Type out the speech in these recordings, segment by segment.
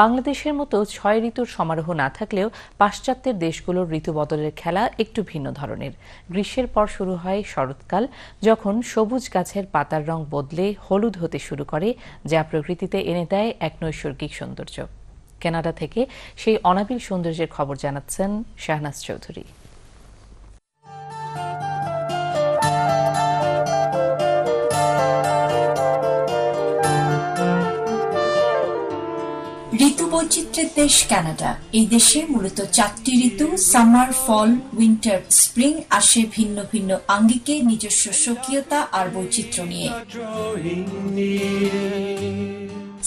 বাংলাদেশের মতো ৬ ঋতুর সমারোহ না থাকলেও পাশ্চাত্যের দেশগুলোর ঋতু বদলের খেলা একটু ভিন্ন ধরনের। গ্রীষ্মের পর শুরু হয় শরৎকাল, যখন সবুজ গাছের পাতার রং বদলে হলুদ হতে শুরু করে, যা প্রকৃতিতে এনে দেয় এক নৈসর্গিক সৌন্দর্য। কানাডা থেকে সেই অনাবিল সৌন্দর্যের খবর জানাচ্ছেন শাহনাজ চৌধুরী। ঋতু বৈচিত্র্যের দেশ কানাডা। এই দেশে মূলত 4টি ঋতু সামার, ফল, উইন্টার, স্প্রিং আসে ভিন্ন ভিন্ন আঙ্গিকে, নিজস্ব স্বকীয়তা আর বৈচিত্র্য নিয়ে।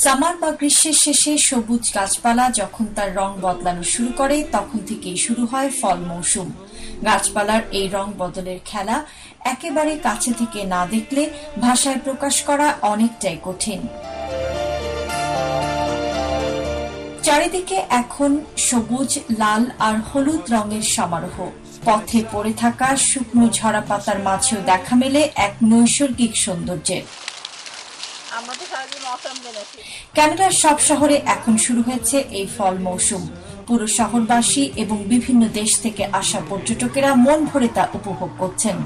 সামার বা গ্রীষ্মের শেষে সবুজ গাছপালা যখন তার রং বদলানো শুরু করে, তখন থেকেই শুরু হয় ফল মৌসুম। গাছপালার এই রং বদলের খেলা একেবারে কাছে থেকে না দেখলে ভাষায় প্রকাশ করা অনেকটাই কঠিন। চারিদিকে এখন সবুজ, লাল আর হলুদ রঙের সমারোহ। পথে পড়ে থাকা শুকনো ঝরা পাতার মাঝেও দেখা মেলে এক নৈসর্গিক সৌন্দর্যের। কানাডার সব শহরে এখন শুরু হয়েছে এই ফল মৌসুম। পুরো শহরবাসী এবং বিভিন্ন দেশ থেকে আসা পর্যটকেরা মন ভরে তা উপভোগ করছেন।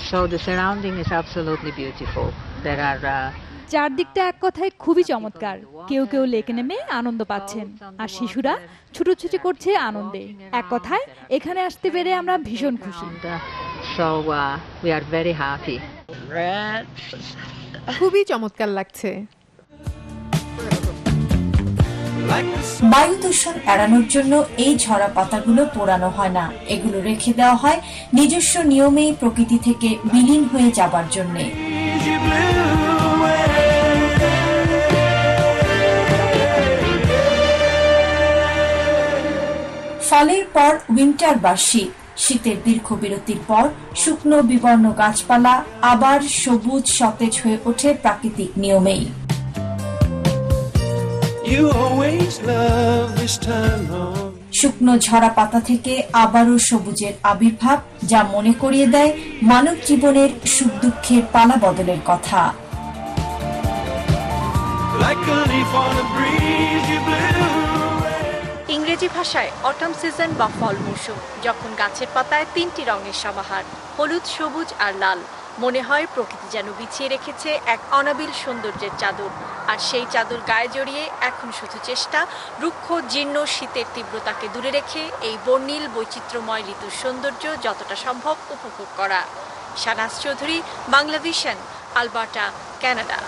So the surrounding is absolutely beautiful. There are চারদিকটা এক কথায় খুবই চমৎকার। কেউ কেউ লেকে নেমে আনন্দ পাচ্ছেন, আর শিশুরা ছুটোছুটি করছে আনন্দে। এক কথায় এখানে আসতে পেরে আমরা ভীষণ খুশি। so we are very happy. খুবই চমৎকার লাগছে। বায়ু দূষণ এড়ানোর জন্য এই ঝরা পাতাগুলো পোড়ানো হয় না, এগুলো রেখে দেওয়া হয় নিজস্ব নিয়মেই প্রকৃতি থেকে বিলীন হয়ে যাবার জন্য। ফলের পর উইন্টার বা শীত, শীতের দীর্ঘ বিরতির পর শুকনো বিবর্ণ গাছপালা আবার সবুজ সতেজ হয়ে ওঠে প্রাকৃতিক নিয়মেই। শুকনো ঝরা পাতা থেকে আবারও সবুজের আবির্ভাব, যা মনে করিয়ে দেয় মানব জীবনের সুখ দুঃখের পালা বদলের কথা। ইংরেজি ভাষায় অটম সিজন বা ফল মৌসুম, যখন গাছের পাতায় 3টি রঙের সমাহার, হলুদ, সবুজ আর লাল। মনে হয় প্রকৃতি যেন বিছিয়ে রেখেছে এক অনাবিল সৌন্দর্যের চাদর, আর সেই চাদর গায়ে জড়িয়ে এখন শুধু চেষ্টা রুক্ষ জীর্ণ শীতের তীব্রতাকে দূরে রেখে এই বর্ণিল বৈচিত্র্যময় ঋতুর সৌন্দর্য যতটা সম্ভব উপভোগ করা। Shahnaz Chowdhury, Banglavision, Alberta, Canada.